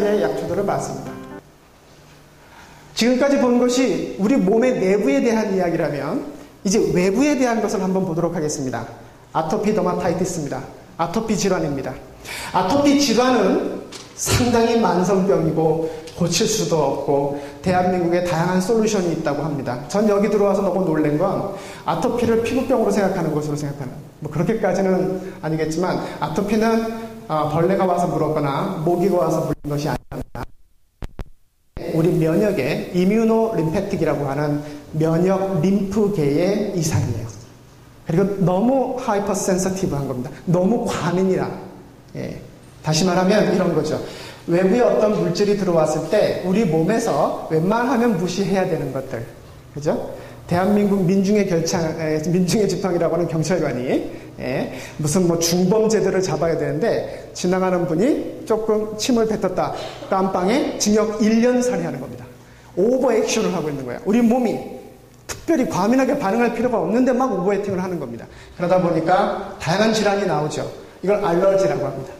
가지의 약초들을 봤습니다. 지금까지 본 것이 우리 몸의 내부에 대한 이야기라면 이제 외부에 대한 것을 한번 보도록 하겠습니다. 아토피 더마타이티스입니다. 아토피 질환입니다. 아토피 질환은 상당히 만성병이고 고칠 수도 없고 대한민국에 다양한 솔루션이 있다고 합니다. 전 여기 들어와서 너무 놀란 건 아토피를 피부병으로 생각하는 것으로 생각하는, 뭐 그렇게까지는 아니겠지만 아토피는 벌레가 와서 물었거나 모기가 와서 물린 것이 아닙니다. 우리 면역의 이뮤노 림패틱이라고 하는 면역 림프계의 이상이에요. 그리고 너무 하이퍼 센서티브한 겁니다. 너무 과민이라. 다시 말하면 이런 거죠. 외부에 어떤 물질이 들어왔을 때 우리 몸에서 웬만하면 무시해야 되는 것들, 그죠? 대한민국 민중의 지팡이라고 하는 경찰관이 무슨 뭐 중범죄들을 잡아야 되는데 지나가는 분이 조금 침을 뱉었다, 깜빵에 징역 1년 살해하는 겁니다. 오버 액션을 하고 있는 거예요. 우리 몸이 특별히 과민하게 반응할 필요가 없는데 막 오버 액팅을 하는 겁니다. 그러다 보니까 다양한 질환이 나오죠. 이걸 알러지라고 합니다.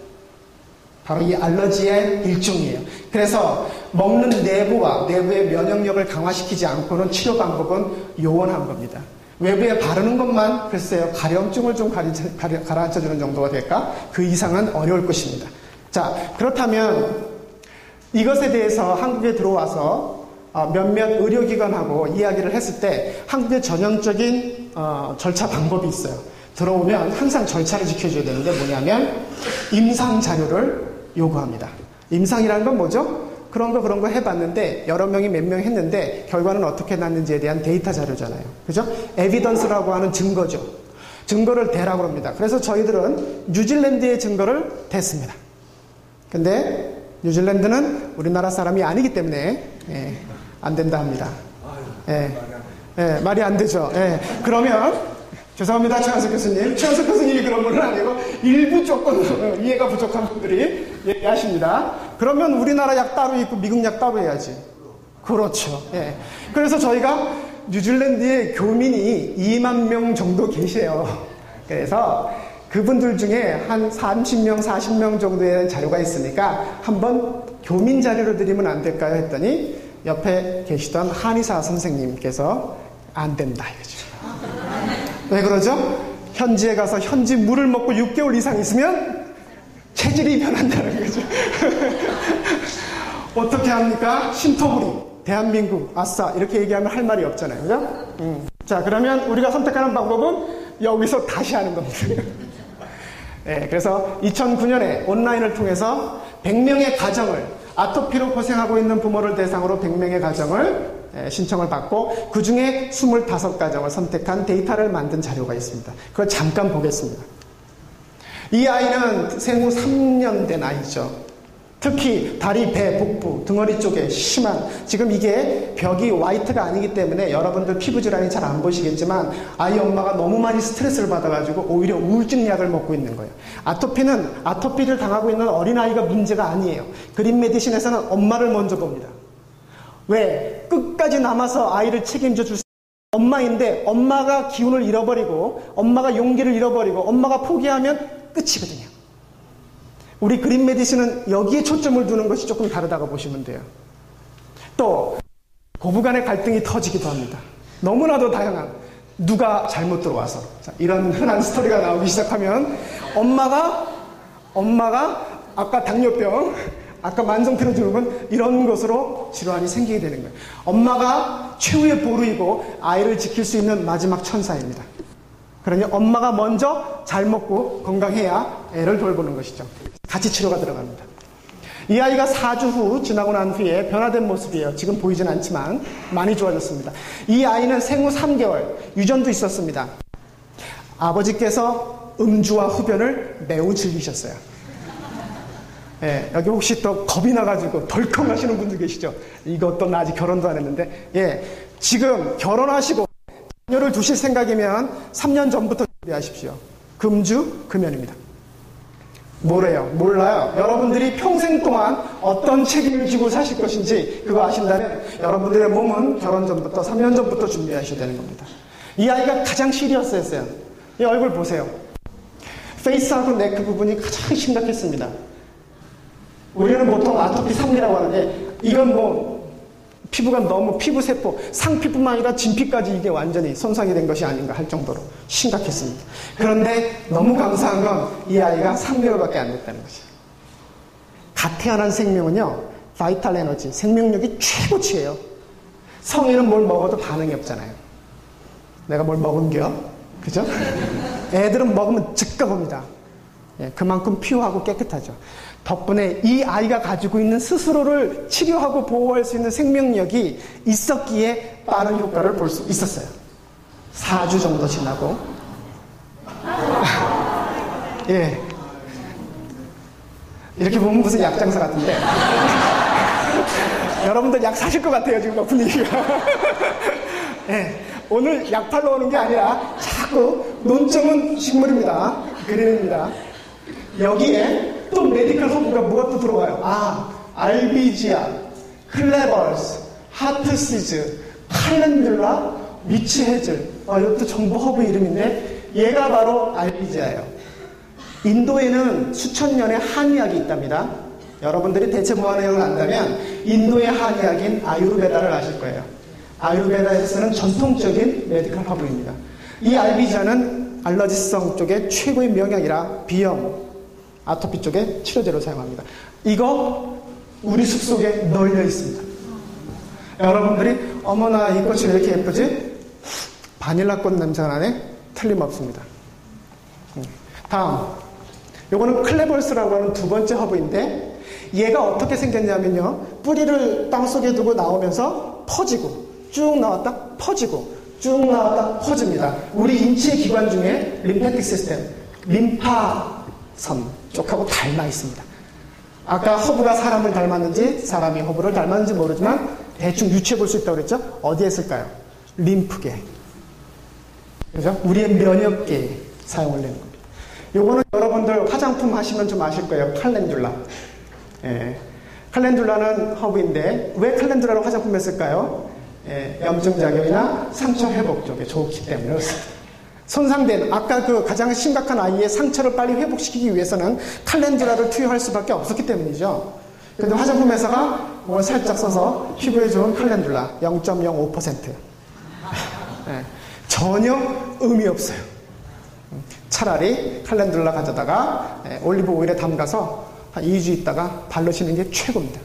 바로 이 알러지의 일종이에요. 그래서 먹는 내부의 면역력을 강화시키지 않고는 치료 방법은 요원한 겁니다. 외부에 바르는 것만 글쎄요, 가려움증을 좀 가라앉혀주는 정도가 될까? 그 이상은 어려울 것입니다. 자, 그렇다면 이것에 대해서 한국에 들어와서 몇몇 의료기관하고 이야기를 했을 때 한국의 전형적인 절차 방법이 있어요. 들어오면 항상 절차를 지켜줘야 되는데 뭐냐면 임상 자료를 요구합니다. 임상이라는 건 뭐죠? 그런 거 해봤는데 여러 명이 몇 명 했는데 결과는 어떻게 났는지에 대한 데이터 자료잖아요. 그죠? 에비던스라고 하는 증거죠. 증거를 대라고 합니다. 그래서 저희들은 뉴질랜드의 증거를 댔습니다. 근데 뉴질랜드는 우리나라 사람이 아니기 때문에 안 된다 합니다. 말이 안 되죠. 그러면 죄송합니다, 최한석 교수님. 최한석 교수님이 그런 분은 아니고 일부 조금 이해가 부족한 분들이 얘기하십니다. 그러면 우리나라 약 따로 있고 미국 약 따로 해야지. 그렇죠. 그래서 저희가 뉴질랜드에 교민이 2만 명 정도 계세요. 그래서 그분들 중에 한 30명, 40명 정도의 자료가 있으니까 한번 교민 자료를 드리면 안 될까요? 했더니 옆에 계시던 한의사 선생님께서 안 된다 이거죠. 왜 그러죠? 현지에 가서 현지 물을 먹고 6개월 이상 있으면 체질이 변한다는 거죠. 어떻게 합니까? 신토부리, 대한민국, 아싸 이렇게 얘기하면 할 말이 없잖아요. 그죠? 자, 그러면 우리가 선택하는 방법은 여기서 다시 하는 겁니다. 그래서 2009년에 온라인을 통해서 100명의 가정을, 아토피로 고생하고 있는 부모를 대상으로 100명의 가정을 신청을 받고 그 중에 25가정을 선택한 데이터를 만든 자료가 있습니다. 그걸 잠깐 보겠습니다. 이 아이는 생후 3년 된 아이죠. 특히 다리, 배, 복부, 등허리 쪽에 심한, 지금 이게 벽이 화이트가 아니기 때문에 여러분들 피부질환이 잘 안 보시겠지만 아이 엄마가 너무 많이 스트레스를 받아가지고 오히려 우울증 약을 먹고 있는 거예요. 아토피를 당하고 있는 어린아이가 문제가 아니에요. 그린 메디신에서는 엄마를 먼저 봅니다. 왜? 끝까지 남아서 아이를 책임져 줄 엄마인데 엄마가 기운을 잃어버리고 엄마가 용기를 잃어버리고 엄마가 포기하면 끝이거든요. 우리 그린 메디신은 여기에 초점을 두는 것이 조금 다르다고 보시면 돼요. 또 고부간의 갈등이 터지기도 합니다. 너무나도 다양한, 누가 잘못 들어와서, 자, 이런 흔한 스토리가 나오기 시작하면 엄마가 아까 당뇨병, 아까 만성피로 증후군 이런 것으로 질환이 생기게 되는 거예요. 엄마가 최후의 보루이고 아이를 지킬 수 있는 마지막 천사입니다. 그러니 엄마가 먼저 잘 먹고 건강해야 애를 돌보는 것이죠. 같이 치료가 들어갑니다. 이 아이가 4주 후 지나고 난 후에 변화된 모습이에요. 지금 보이진 않지만 많이 좋아졌습니다. 이 아이는 생후 3개월 유전도 있었습니다. 아버지께서 음주와 흡연을 매우 즐기셨어요. 여기 혹시 또 겁이 나가지고 덜컹 하시는 분들 계시죠? 이것도 나 아직 결혼도 안 했는데, 지금 결혼하시고 자녀를 두실 생각이면 3년 전부터 준비하십시오. 금주, 금연입니다. 뭐래요? 몰라요. 여러분들이 평생 동안 어떤 책임을 지고 사실 것인지 그거 아신다면 여러분들의 몸은 결혼 전부터 3년 전부터 준비하셔야 되는 겁니다. 이 아이가 가장 시리어스했어요. 이 얼굴 보세요. 페이스하고 네크 부분이 가장 심각했습니다. 우리는 보통 아토피 상기라고 하는데 이건 뭐 피부가 너무 피부세포, 상피뿐만 아니라 진피까지 이게 완전히 손상이 된 것이 아닌가 할 정도로 심각했습니다. 그런데 너무 감사한 건 이 아이가 3개월밖에 안 됐다는 것이에요. 갓 태어난 생명은요, 바이탈 에너지, 생명력이 최고치예요. 성인은 뭘 먹어도 반응이 없잖아요. 내가 뭘 먹은겨? 그죠? 애들은 먹으면 즉각 옵니다. 예, 그만큼 피오하고 깨끗하죠. 덕분에 이 아이가 가지고 있는 스스로를 치료하고 보호할 수 있는 생명력이 있었기에 빠른 효과를 볼 수 있었어요. 4주 정도 지나고 예, 이렇게 보면 무슨 약장사 같은데 여러분들 약 사실 것 같아요 지금 분위기가. 예, 오늘 약 팔러 오는 게 아니라 자꾸 논점은 식물입니다. 그린입니다. 여기에 또 메디컬 허브가 뭐가 또 들어와요. 알비지아, 클레버스, 하트시즈, 칼렌듈라, 위치해즐. 이것도 정보 허브 이름인데 얘가 바로 알비지아예요. 인도에는 수천 년의 한의학이 있답니다. 여러분들이 대체 뭐하는 내용을 안다면 인도의 한의학인 아유르베다를 아실 거예요. 아유르베다에서 쓰는 전통적인 메디컬 허브입니다. 이 알비지아는 알러지성 쪽에 최고의 명약이라 비염, 아토피 쪽에 치료제로 사용합니다. 이거 우리 숲속에 널려 있습니다. 여러분들이 어머나 이 꽃이 왜 이렇게 예쁘지? 바닐라꽃 냄새가 나네? 틀림없습니다. 다음, 요거는 클레버스라고 하는 두 번째 허브인데 얘가 어떻게 생겼냐면요, 뿌리를 땅속에 두고 나오면서 퍼지고 쭉 나왔다 퍼지고 쭉 나왔다 퍼집니다. 우리 인체 기관 중에 림파틱 시스템, 림파선 쪽하고 닮아 있습니다. 아까 허브가 사람을 닮았는지 사람이 허브를 닮았는지 모르지만 대충 유추해 볼 수 있다고 그랬죠? 어디에 쓸까요? 림프계. 그죠? 우리의 면역계에 사용을 내는 겁니다. 요거는 여러분들 화장품 하시면 좀 아실 거예요. 칼렌듈라. 예. 칼렌듈라는 허브인데 왜 칼렌듈라를 화장품에 쓸까요? 예, 염증작용이나 상처 회복 쪽에 좋기 때문에 그렇습니다. 손상된 아까 그 가장 심각한 아이의 상처를 빨리 회복시키기 위해서는 칼렌듈라를 투여할 수밖에 없었기 때문이죠. 그런데 화장품 회사가 뭘 살짝 써서 피부에 좋은 칼렌듈라 0.05%. 예, 전혀 의미 없어요. 차라리 칼렌듈라 가져다가 올리브 오일에 담가서 한 2주 있다가 바르시는 게 최고입니다.